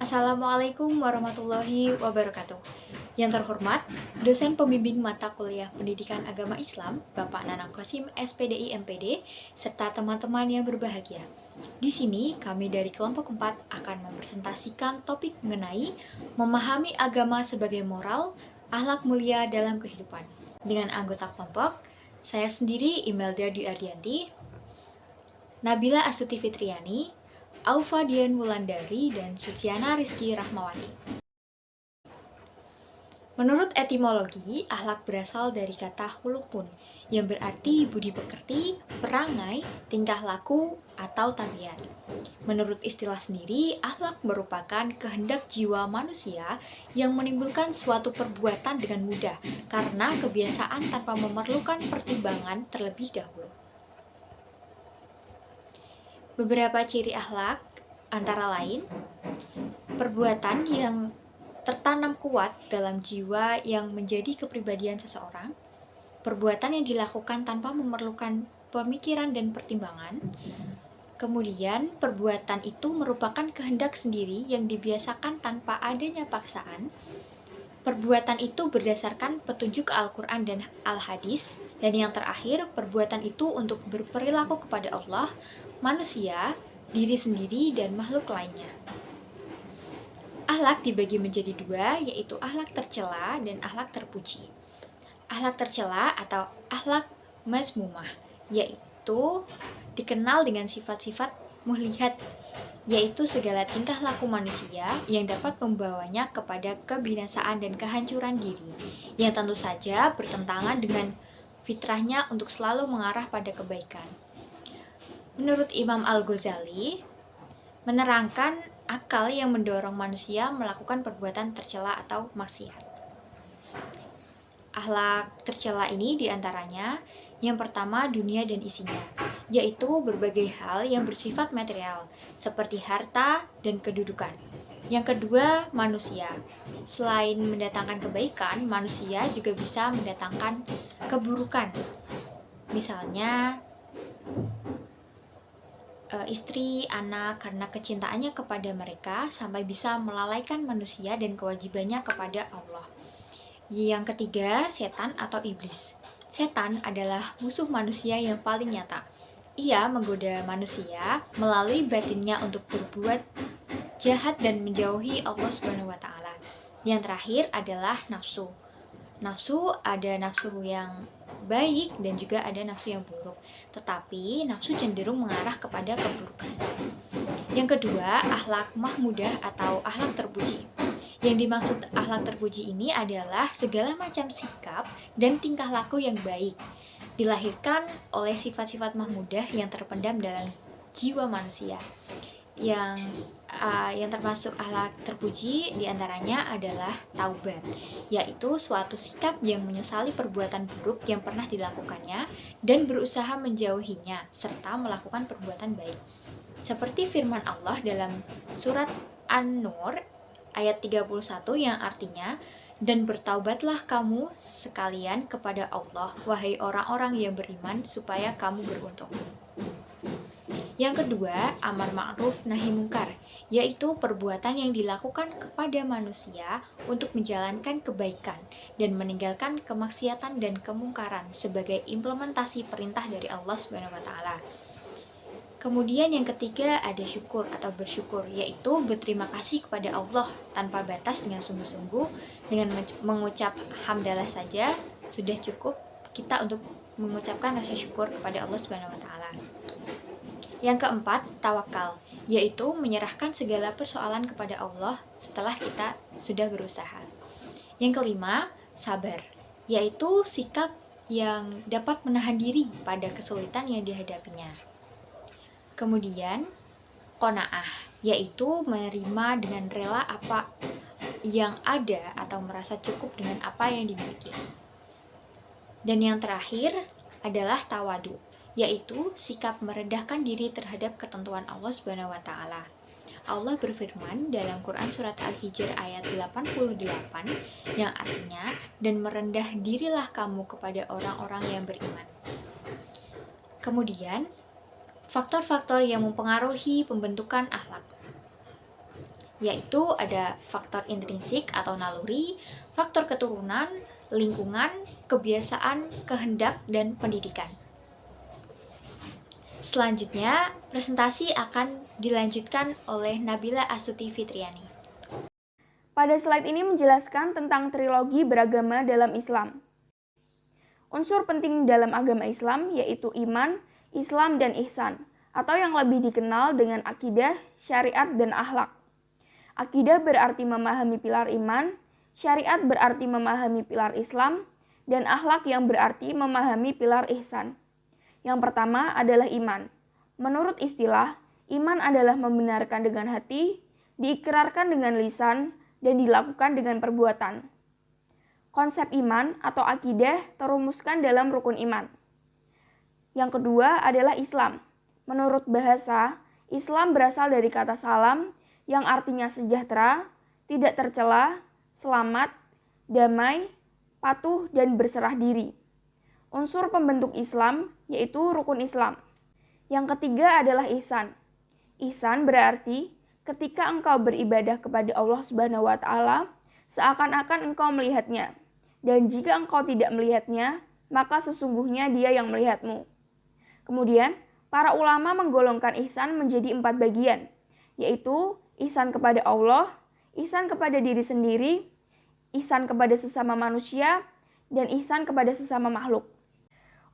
Assalamualaikum warahmatullahi wabarakatuh. Yang terhormat, dosen pembimbing mata kuliah Pendidikan Agama Islam, Bapak Nanang Qasim, SPDI MPD, serta teman-teman yang berbahagia. Di sini, kami dari kelompok 4 akan mempresentasikan topik mengenai memahami agama sebagai moral, akhlak mulia dalam kehidupan. Dengan anggota kelompok, saya sendiri Imelda Dwi Ardianti, Nabila Astuti Fitriani, Aufa Dian Wulandari, dan Suciana Rizky Rahmawati. Menurut etimologi, akhlak berasal dari kata hulukun, yang berarti budi pekerti, perangai, tingkah laku, atau tabiat. Menurut istilah sendiri, akhlak merupakan kehendak jiwa manusia yang menimbulkan suatu perbuatan dengan mudah karena kebiasaan tanpa memerlukan pertimbangan terlebih dahulu. Beberapa ciri akhlak antara lain perbuatan yang tertanam kuat dalam jiwa yang menjadi kepribadian seseorang, perbuatan yang dilakukan tanpa memerlukan pemikiran dan pertimbangan, kemudian perbuatan itu merupakan kehendak sendiri yang dibiasakan tanpa adanya paksaan, perbuatan itu berdasarkan petunjuk Al-Quran dan Al-Hadis, dan yang terakhir, perbuatan itu untuk berperilaku kepada Allah, manusia, diri sendiri, dan makhluk lainnya. Akhlak dibagi menjadi dua, yaitu akhlak tercela dan akhlak terpuji. Akhlak tercela atau akhlak mazmumah, yaitu dikenal dengan sifat-sifat muhlihat, yaitu segala tingkah laku manusia yang dapat membawanya kepada kebinasaan dan kehancuran diri, yang tentu saja bertentangan dengan fitrahnya untuk selalu mengarah pada kebaikan. Menurut Imam Al-Ghazali, menerangkan akal yang mendorong manusia melakukan perbuatan tercela atau maksiat. Akhlak tercela ini diantaranya yang pertama dunia dan isinya, yaitu berbagai hal yang bersifat material, seperti harta dan kedudukan. Yang kedua, manusia. Selain mendatangkan kebaikan, manusia juga bisa mendatangkan keburukan. Misalnya, istri, anak, karena kecintaannya kepada mereka sampai bisa melalaikan manusia dan kewajibannya kepada Allah. Yang ketiga, setan atau iblis. Setan adalah musuh manusia yang paling nyata. Ia menggoda manusia melalui batinnya untuk berbuat jahat dan menjauhi Allah Subhanahu wa taala. Yang terakhir adalah nafsu. Nafsu ada nafsu yang baik dan juga ada nafsu yang buruk. Tetapi nafsu cenderung mengarah kepada keburukan. Yang kedua, akhlak mahmudah atau akhlak terpuji. Yang dimaksud akhlak terpuji ini adalah segala macam sikap dan tingkah laku yang baik, dilahirkan oleh sifat-sifat mahmudah yang terpendam dalam jiwa manusia. Yang termasuk akhlak terpuji diantaranya adalah taubat, yaitu suatu sikap yang menyesali perbuatan buruk yang pernah dilakukannya dan berusaha menjauhinya serta melakukan perbuatan baik. Seperti firman Allah dalam surat An-Nur ayat 31 yang artinya, dan bertaubatlah kamu sekalian kepada Allah, wahai orang-orang yang beriman, supaya kamu beruntung. Yang kedua, amar ma'ruf nahi mungkar, yaitu perbuatan yang dilakukan kepada manusia untuk menjalankan kebaikan dan meninggalkan kemaksiatan dan kemungkaran sebagai implementasi perintah dari Allah Subhanahu wa taala. Kemudian yang ketiga ada syukur atau bersyukur, yaitu berterima kasih kepada Allah tanpa batas dengan sungguh-sungguh. Dengan mengucap hamdalah saja sudah cukup kita untuk mengucapkan rasa syukur kepada Allah Subhanahu wa taala. Yang keempat, tawakal, yaitu menyerahkan segala persoalan kepada Allah setelah kita sudah berusaha. Yang kelima, sabar, yaitu sikap yang dapat menahan diri pada kesulitan yang dihadapinya. Kemudian, qanaah, yaitu menerima dengan rela apa yang ada atau merasa cukup dengan apa yang dimiliki. Dan yang terakhir adalah tawadu, yaitu sikap merendahkan diri terhadap ketentuan Allah Subhanahu wa taala. Allah berfirman dalam Quran surat Al-Hijr ayat 88 yang artinya, dan merendah dirilah kamu kepada orang-orang yang beriman. Kemudian, faktor-faktor yang mempengaruhi pembentukan akhlak. yaitu ada faktor intrinsik atau naluri, faktor keturunan, lingkungan, kebiasaan, kehendak, dan pendidikan. Selanjutnya, presentasi akan dilanjutkan oleh Nabila Astuti Fitriani. Pada slide ini menjelaskan tentang trilogi beragama dalam Islam. Unsur penting dalam agama Islam yaitu iman, Islam, dan ihsan, atau yang lebih dikenal dengan akidah, syariat, dan akhlak. Akidah berarti memahami pilar iman, syariat berarti memahami pilar Islam, dan akhlak yang berarti memahami pilar ihsan. Yang pertama adalah iman. Menurut istilah, iman adalah membenarkan dengan hati, diikrarkan dengan lisan, dan dilakukan dengan perbuatan. Konsep iman atau akidah terumuskan dalam rukun iman. Yang kedua adalah Islam. Menurut bahasa, Islam berasal dari kata salam yang artinya sejahtera, tidak tercela, selamat, damai, patuh, dan berserah diri. Unsur pembentuk Islam yaitu rukun Islam. Yang ketiga adalah ihsan. Ihsan berarti ketika engkau beribadah kepada Allah Subhanahu wa Ta'ala, seakan-akan engkau melihatnya. Dan jika engkau tidak melihatnya, maka sesungguhnya Dia yang melihatmu. Kemudian, para ulama menggolongkan ihsan menjadi 4 bagian, yaitu ihsan kepada Allah, ihsan kepada diri sendiri, ihsan kepada sesama manusia, dan ihsan kepada sesama makhluk.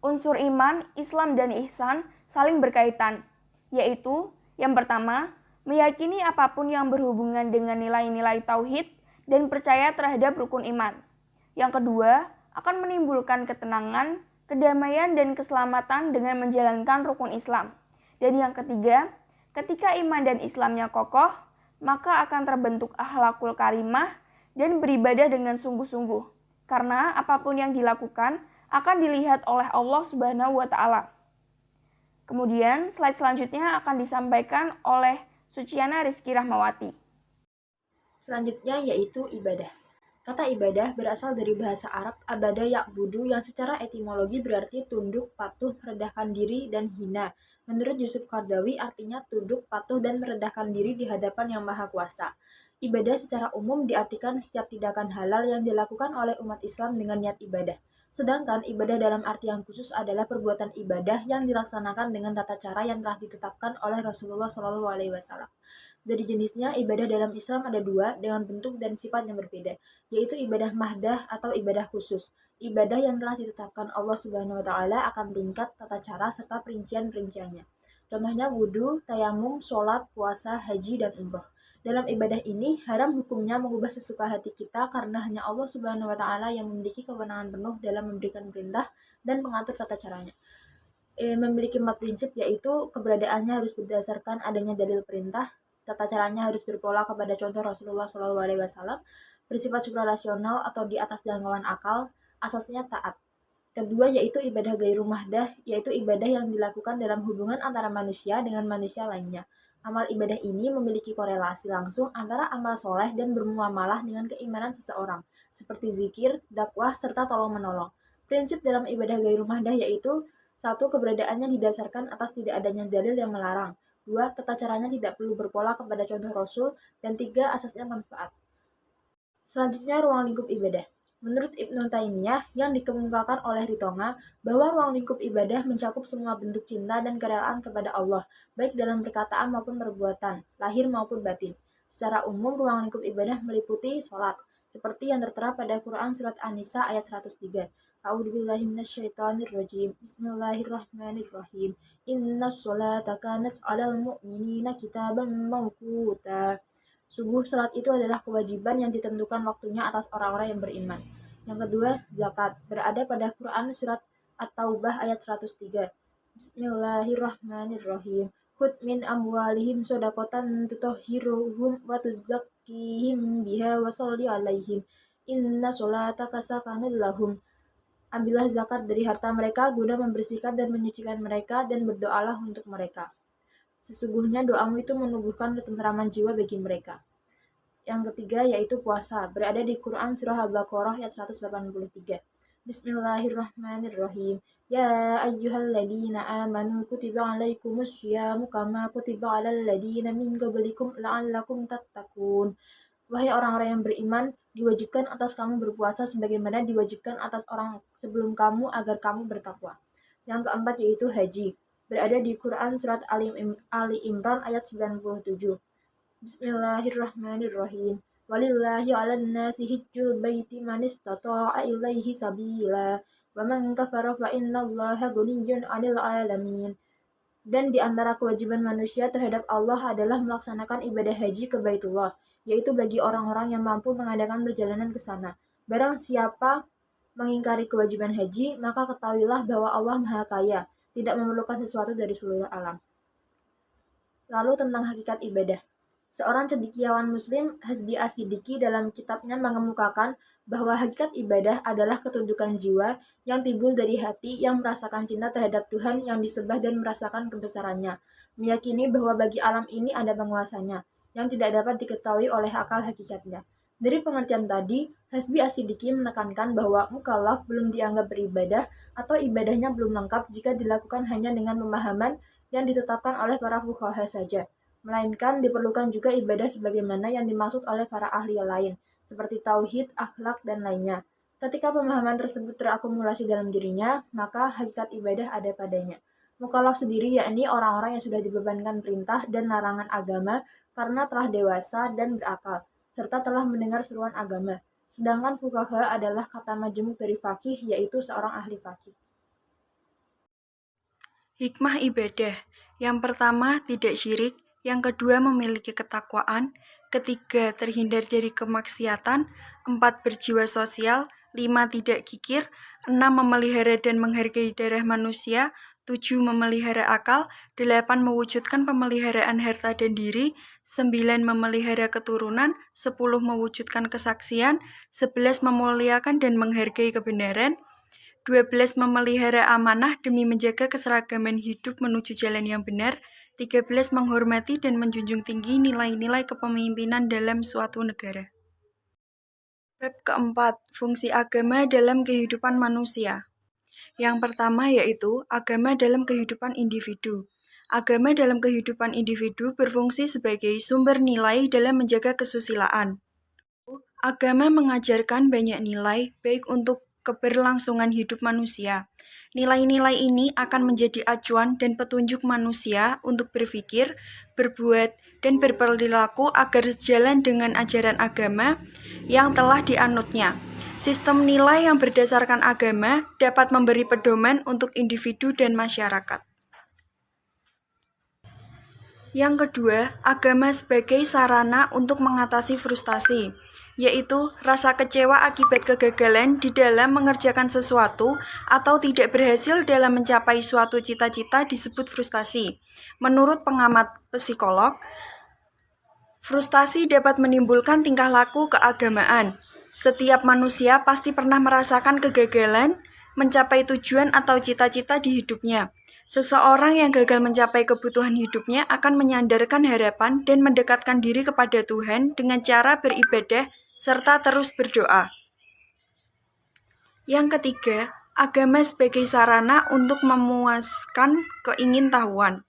Unsur iman, Islam, dan ihsan saling berkaitan, yaitu yang pertama, meyakini apapun yang berhubungan dengan nilai-nilai tauhid dan percaya terhadap rukun iman. Yang kedua, akan menimbulkan ketenangan, kedamaian, dan keselamatan dengan menjalankan rukun Islam. Dan yang ketiga, ketika iman dan Islamnya kokoh, maka akan terbentuk akhlakul karimah dan beribadah dengan sungguh-sungguh. Karena apapun yang dilakukan akan dilihat oleh Allah Subhanahu wa Ta'ala. Kemudian, slide selanjutnya akan disampaikan oleh Suciana Rizky Rahmawati. Selanjutnya yaitu ibadah. Kata ibadah berasal dari bahasa Arab abada ya'budu yang secara etimologi berarti tunduk, patuh, merendahkan diri, dan hina. Menurut Yusuf Qardawi artinya tunduk, patuh, dan merendahkan diri di hadapan Yang Maha Kuasa. Ibadah secara umum diartikan setiap tindakan halal yang dilakukan oleh umat Islam dengan niat ibadah. Sedangkan ibadah dalam artian khusus adalah perbuatan ibadah yang dilaksanakan dengan tata cara yang telah ditetapkan oleh Rasulullah SAW. Dari jenisnya, ibadah dalam Islam ada 2 dengan bentuk dan sifat yang berbeda, yaitu ibadah mahdah atau ibadah khusus. Ibadah yang telah ditetapkan Allah Subhanahu wa Ta'ala akan tingkat, tata cara, serta perincian-perinciannya. Contohnya wudhu, tayamum, sholat, puasa, haji, dan umroh. Dalam ibadah ini, haram hukumnya mengubah sesuka hati kita karena hanya Allah Subhanahu wa Ta'ala yang memiliki kewenangan penuh dalam memberikan perintah dan mengatur tata caranya. Memiliki 4 prinsip, yaitu keberadaannya harus berdasarkan adanya dalil perintah, tata caranya harus berpola kepada contoh Rasulullah SAW, bersifat suprarasional atau di atas jangkauan akal, asasnya taat. Kedua yaitu ibadah gairu mahdah, yaitu ibadah yang dilakukan dalam hubungan antara manusia dengan manusia lainnya. Amal ibadah ini memiliki korelasi langsung antara amal soleh dan bermuamalah dengan keimanan seseorang, seperti zikir, dakwah, serta tolong-menolong. Prinsip dalam ibadah gairu mahdah yaitu 1. Keberadaannya didasarkan atas tidak adanya dalil yang melarang. 2. Tata caranya tidak perlu berpola kepada contoh Rasul. Dan 3. Asasnya manfaat. Selanjutnya, ruang lingkup ibadah. Menurut Ibnu Taimiyah yang dikemukakan oleh Ritonga, bahwa ruang lingkup ibadah mencakup semua bentuk cinta dan kerelaan kepada Allah, baik dalam perkataan maupun perbuatan, lahir maupun batin. Secara umum, ruang lingkup ibadah meliputi sholat, seperti yang tertera pada Quran Surat An-Nisa ayat 103. A'udzubillahi minasyaitonirrajim. Bismillahirrahmanirrahim. Innas sholata kanat 'alal mu'minina kitaban mawquta. Sungguh salat itu adalah kewajiban yang ditentukan waktunya atas orang-orang yang beriman. Yang kedua, zakat. Berada pada Quran Surat At-Taubah ayat 103. Bismillahirrahmanirrahim. Khudh min amwalihim shadaqatan tutahhiruhum wa tuzakkihim biha wa sholli alaihim. Inna sholataka sakanun lahum. Ambillah zakat dari harta mereka guna membersihkan dan menyucikan mereka, dan berdoalah untuk mereka. Sesungguhnya doamu itu menumbuhkan ketentraman jiwa bagi mereka. Yang ketiga yaitu puasa. Berada di Quran Surah Al-Baqarah ayat 183. Bismillahirrahmanirrahim. Ya ayyuhalladzina amanu kutiba alaikumus syiyamu kama kutiba alal ladzina min qablikum la'allakum tattaqun. Wahai orang-orang yang beriman, diwajibkan atas kamu berpuasa sebagaimana diwajibkan atas orang sebelum kamu agar kamu bertakwa. Yang keempat yaitu haji. Berada di Quran surat Ali Imran ayat 97. Bismillahirrahmanirrahim. Walillahi 'alan nasi hijjul baiti man istata'a ilaihi sabila. Wa man kafara fa innallaha ghaniyyun 'anil 'alamin. Dan di antara kewajiban manusia terhadap Allah adalah melaksanakan ibadah haji ke Baitullah, yaitu bagi orang-orang yang mampu mengadakan perjalanan ke sana. Barang siapa mengingkari kewajiban haji, maka ketahuilah bahwa Allah Maha Kaya, tidak memerlukan sesuatu dari seluruh alam. Lalu tentang hakikat ibadah. Seorang cendekiawan muslim, Hasbi As-Siddiqi dalam kitabnya mengemukakan bahwa hakikat ibadah adalah ketundukan jiwa yang timbul dari hati yang merasakan cinta terhadap Tuhan yang disembah dan merasakan kebesarannya, meyakini bahwa bagi alam ini ada penguasanya, yang tidak dapat diketahui oleh akal hakikatnya. Dari pengertian tadi, Hasbi As-Siddiqi menekankan bahwa mukallaf belum dianggap beribadah atau ibadahnya belum lengkap jika dilakukan hanya dengan pemahaman yang ditetapkan oleh para fuqaha saja, melainkan diperlukan juga ibadah sebagaimana yang dimaksud oleh para ahli lain, seperti tauhid, akhlak, dan lainnya. Ketika pemahaman tersebut terakumulasi dalam dirinya, maka hakikat ibadah ada padanya. Mukallaf sendiri yakni orang-orang yang sudah dibebankan perintah dan larangan agama karena telah dewasa dan berakal, serta telah mendengar seruan agama. Sedangkan fuqaha adalah kata majemuk dari faqih, yaitu seorang ahli faqih. Hikmah ibadah. Yang pertama, tidak syirik. Yang kedua, memiliki ketakwaan. Ketiga, terhindar dari kemaksiatan. 4, berjiwa sosial. 5, tidak kikir. 6, memelihara dan menghargai darah manusia. 7, memelihara akal. 8, mewujudkan pemeliharaan harta dan diri. 9, memelihara keturunan. 10, mewujudkan kesaksian. 11, memuliakan dan menghargai kebenaran. 12, memelihara amanah demi menjaga keseragaman hidup menuju jalan yang benar. 13, menghormati dan menjunjung tinggi nilai-nilai kepemimpinan dalam suatu negara. Bab keempat, fungsi agama dalam kehidupan manusia. Yang pertama yaitu agama dalam kehidupan individu. Agama dalam kehidupan individu berfungsi sebagai sumber nilai dalam menjaga kesusilaan. Agama mengajarkan banyak nilai, baik untuk keberlangsungan hidup manusia. Nilai-nilai ini akan menjadi acuan dan petunjuk manusia untuk berpikir, berbuat, dan berperilaku agar sejalan dengan ajaran agama yang telah dianutnya. Sistem nilai yang berdasarkan agama dapat memberi pedoman untuk individu dan masyarakat. Yang kedua, agama sebagai sarana untuk mengatasi frustasi, yaitu rasa kecewa akibat kegagalan di dalam mengerjakan sesuatu atau tidak berhasil dalam mencapai suatu cita-cita disebut frustasi. Menurut pengamat psikolog, frustasi dapat menimbulkan tingkah laku keagamaan. Setiap manusia pasti pernah merasakan kegagalan mencapai tujuan atau cita-cita di hidupnya. Seseorang yang gagal mencapai kebutuhan hidupnya akan menyandarkan harapan dan mendekatkan diri kepada Tuhan dengan cara beribadah serta terus berdoa. Yang ketiga, agama sebagai sarana untuk memuaskan keingintahuan.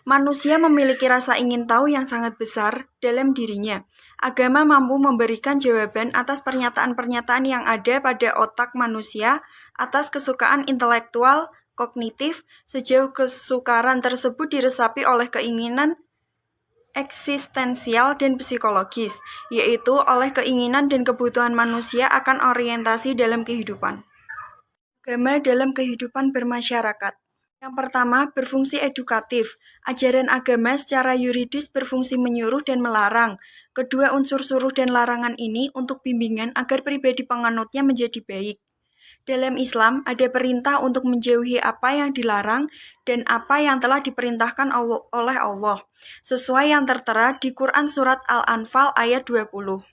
Manusia memiliki rasa ingin tahu yang sangat besar dalam dirinya. Agama mampu memberikan jawaban atas pernyataan-pernyataan yang ada pada otak manusia atas kesukaan intelektual, kognitif, sejauh kesukaran tersebut diresapi oleh keinginan eksistensial dan psikologis, yaitu oleh keinginan dan kebutuhan manusia akan orientasi dalam kehidupan. Agama dalam kehidupan bermasyarakat. Yang pertama, berfungsi edukatif. Ajaran agama secara yuridis berfungsi menyuruh dan melarang. Kedua unsur suruh dan larangan ini untuk bimbingan agar pribadi penganutnya menjadi baik. Dalam Islam, ada perintah untuk menjauhi apa yang dilarang dan apa yang telah diperintahkan oleh Allah, sesuai yang tertera di Quran Surat Al-Anfal ayat 20.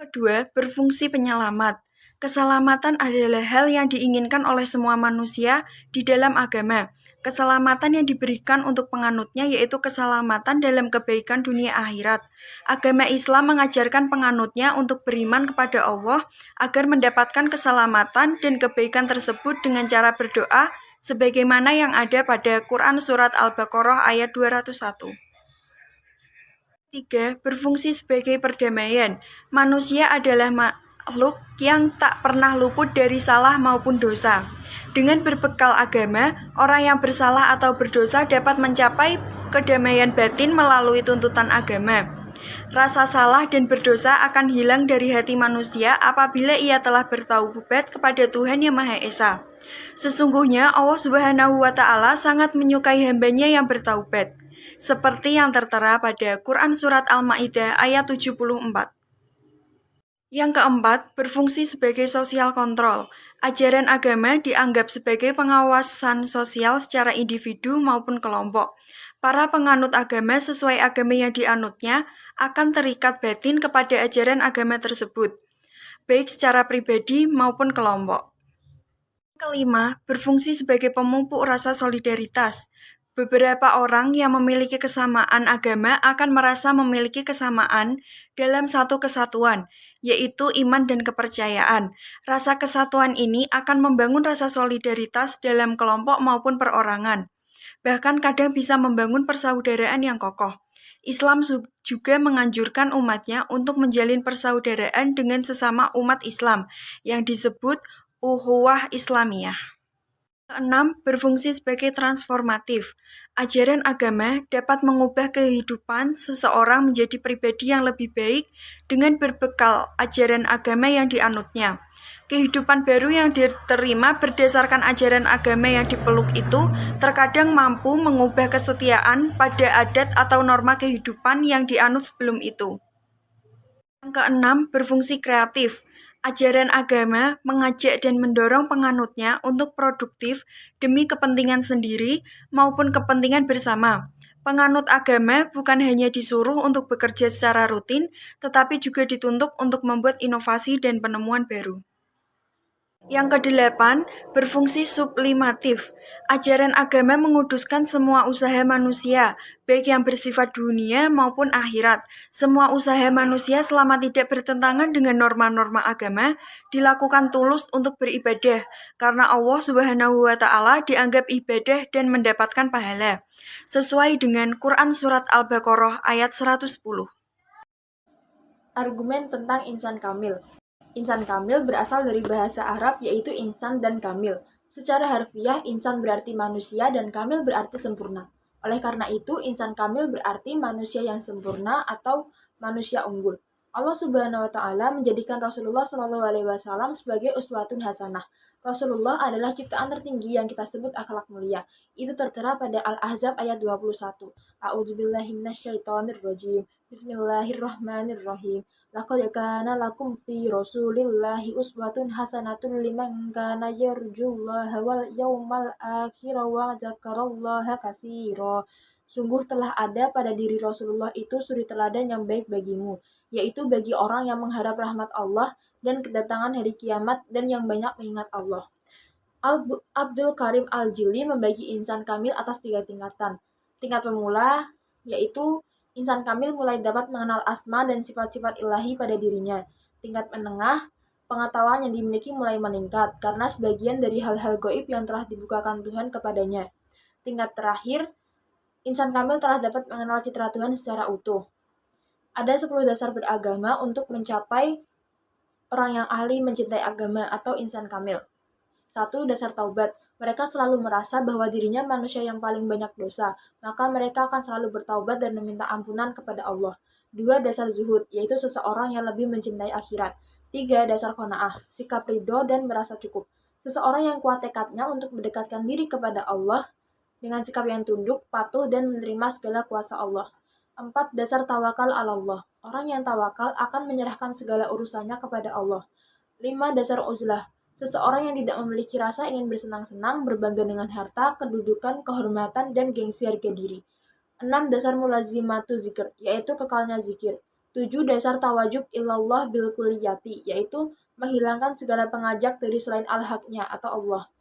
Kedua, berfungsi penyelamat. Keselamatan adalah hal yang diinginkan oleh semua manusia di dalam agama. Keselamatan yang diberikan untuk penganutnya yaitu keselamatan dalam kebaikan dunia akhirat. Agama Islam mengajarkan penganutnya untuk beriman kepada Allah agar mendapatkan keselamatan dan kebaikan tersebut dengan cara berdoa sebagaimana yang ada pada Quran Surat Al-Baqarah ayat 201. 3. Berfungsi sebagai perdamaian. Manusia adalah makhluk yang tak pernah luput dari salah maupun dosa. Dengan berbekal agama, orang yang bersalah atau berdosa dapat mencapai kedamaian batin melalui tuntutan agama. Rasa salah dan berdosa akan hilang dari hati manusia apabila ia telah bertaubat kepada Tuhan Yang Maha Esa. Sesungguhnya Allah Subhanahu wa Ta'ala sangat menyukai hambanya yang bertaubat, seperti yang tertera pada Quran Surat Al-Ma'idah ayat 74. Yang keempat, berfungsi sebagai sosial kontrol. Ajaran agama dianggap sebagai pengawasan sosial secara individu maupun kelompok. Para penganut agama sesuai agama yang dianutnya akan terikat batin kepada ajaran agama tersebut, baik secara pribadi maupun kelompok. Kelima, berfungsi sebagai pemupuk rasa solidaritas. Beberapa orang yang memiliki kesamaan agama akan merasa memiliki kesamaan dalam satu kesatuan, yaitu iman dan kepercayaan. Rasa kesatuan ini akan membangun rasa solidaritas dalam kelompok maupun perorangan. Bahkan kadang bisa membangun persaudaraan yang kokoh. Islam juga menganjurkan umatnya untuk menjalin persaudaraan dengan sesama umat Islam yang disebut Ukhuwah Islamiyah. Keenam, berfungsi sebagai transformatif. Ajaran agama dapat mengubah kehidupan seseorang menjadi pribadi yang lebih baik dengan berbekal ajaran agama yang dianutnya. Kehidupan baru yang diterima berdasarkan ajaran agama yang dipeluk itu terkadang mampu mengubah kesetiaan pada adat atau norma kehidupan yang dianut sebelum itu. Yang keenam, berfungsi kreatif. Ajaran agama mengajak dan mendorong penganutnya untuk produktif demi kepentingan sendiri maupun kepentingan bersama. Penganut agama bukan hanya disuruh untuk bekerja secara rutin, tetapi juga dituntut untuk membuat inovasi dan penemuan baru. Yang kedelapan, berfungsi sublimatif. Ajaran agama menguduskan semua usaha manusia, baik yang bersifat dunia maupun akhirat. Semua usaha manusia selama tidak bertentangan dengan norma-norma agama, dilakukan tulus untuk beribadah, karena Allah Subhanahu wa Ta'ala dianggap ibadah dan mendapatkan pahala, sesuai dengan Quran Surat Al-Baqarah ayat 110. Argumen tentang insan kamil. Insan kamil berasal dari bahasa Arab yaitu insan dan kamil. Secara harfiah, insan berarti manusia dan kamil berarti sempurna. Oleh karena itu, insan kamil berarti manusia yang sempurna atau manusia unggul. Allah Subhanahu wa Ta'ala menjadikan Rasulullah SAW sebagai uswatun hasanah. Rasulullah adalah ciptaan tertinggi yang kita sebut akhlak mulia. Itu tertera pada Al-Ahzab ayat 21. A'udzubillahi minasyaitonirrajim. Bismillahirrahmanirrahim. Laqad kana lakum fi Rasulillahi uswatun hasanatun liman kana yarjullaha wal yawmal akhir wa dzakarallaha katsira. Sungguh telah ada pada diri Rasulullah itu suri teladan yang baik bagimu, yaitu bagi orang yang mengharap rahmat Allah dan kedatangan hari kiamat dan yang banyak mengingat Allah. Abdul Karim Al-Jili membagi insan kamil atas 3 tingkatan. Tingkat pemula, yaitu insan kamil mulai dapat mengenal asma dan sifat-sifat ilahi pada dirinya. Tingkat menengah, pengetahuan yang dimiliki mulai meningkat karena sebagian dari hal-hal gaib yang telah dibukakan Tuhan kepadanya. Tingkat terakhir, insan kamil telah dapat mengenal citra Tuhan secara utuh. Ada 10 dasar beragama untuk mencapai orang yang ahli mencintai agama atau insan kamil. 1. Dasar taubat. Mereka selalu merasa bahwa dirinya manusia yang paling banyak dosa, maka mereka akan selalu bertaubat dan meminta ampunan kepada Allah. 2. Dasar zuhud, yaitu seseorang yang lebih mencintai akhirat. 3. Dasar qanaah, sikap ridho dan merasa cukup. Seseorang yang kuat tekadnya untuk mendekatkan diri kepada Allah dengan sikap yang tunduk, patuh, dan menerima segala kuasa Allah. 4. Dasar tawakal ala Allah. Orang yang tawakal akan menyerahkan segala urusannya kepada Allah. 5. Dasar uzlah. Seseorang yang tidak memiliki rasa ingin bersenang-senang, berbangga dengan harta, kedudukan, kehormatan, dan gengsi harga diri. 6. Dasar mulazimatu zikr, yaitu kekalnya zikir. 7. Dasar tawajub ilallah bil kulliyati, yaitu menghilangkan segala pengajak dari selain al-haqnya atau Allah.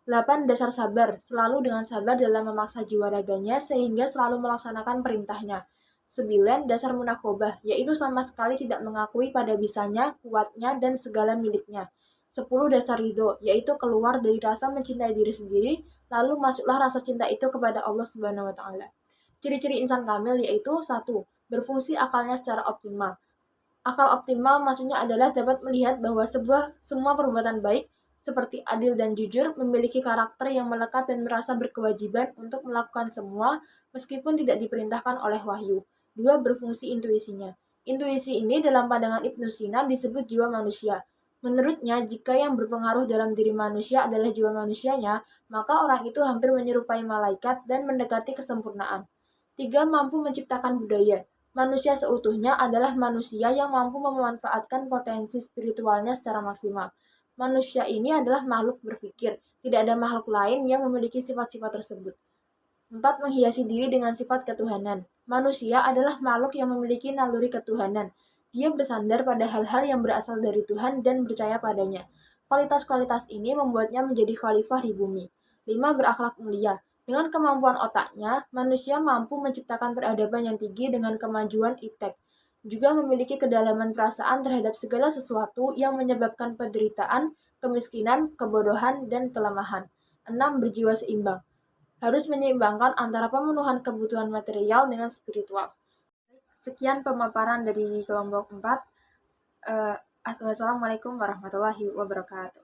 8. Dasar sabar, selalu dengan sabar dalam memaksa jiwa raganya sehingga selalu melaksanakan perintahnya. 9. Dasar munakobah, yaitu sama sekali tidak mengakui pada bisanya, kuatnya, dan segala miliknya. 10 dasar ridho, yaitu keluar dari rasa mencintai diri sendiri, lalu masuklah rasa cinta itu kepada Allah Subhanahu wa taala. Ciri-ciri insan kamil yaitu 1. Berfungsi akalnya secara optimal. Akal optimal maksudnya adalah dapat melihat bahwa semua perbuatan baik seperti adil dan jujur memiliki karakter yang melekat dan merasa berkewajiban untuk melakukan semua meskipun tidak diperintahkan oleh wahyu. 2. Berfungsi intuisinya. Intuisi ini dalam pandangan Ibnu Sina disebut jiwa manusia. Menurutnya, jika yang berpengaruh dalam diri manusia adalah jiwa manusianya, maka orang itu hampir menyerupai malaikat dan mendekati kesempurnaan. 3. Mampu menciptakan budaya. Manusia seutuhnya adalah manusia yang mampu memanfaatkan potensi spiritualnya secara maksimal. Manusia ini adalah makhluk berpikir, tidak ada makhluk lain yang memiliki sifat-sifat tersebut. 4. Menghiasi diri dengan sifat ketuhanan. Manusia adalah makhluk yang memiliki naluri ketuhanan. Dia bersandar pada hal-hal yang berasal dari Tuhan dan percaya padanya. Kualitas-kualitas ini membuatnya menjadi khalifah di bumi. 5. Berakhlak mulia. Dengan kemampuan otaknya, manusia mampu menciptakan peradaban yang tinggi dengan kemajuan iptek. Juga memiliki kedalaman perasaan terhadap segala sesuatu yang menyebabkan penderitaan, kemiskinan, kebodohan, dan kelemahan. 6. Berjiwa seimbang. Harus menyeimbangkan antara pemenuhan kebutuhan material dengan spiritual. Sekian pemaparan dari kelompok 4. Wassalamualaikum warahmatullahi wabarakatuh.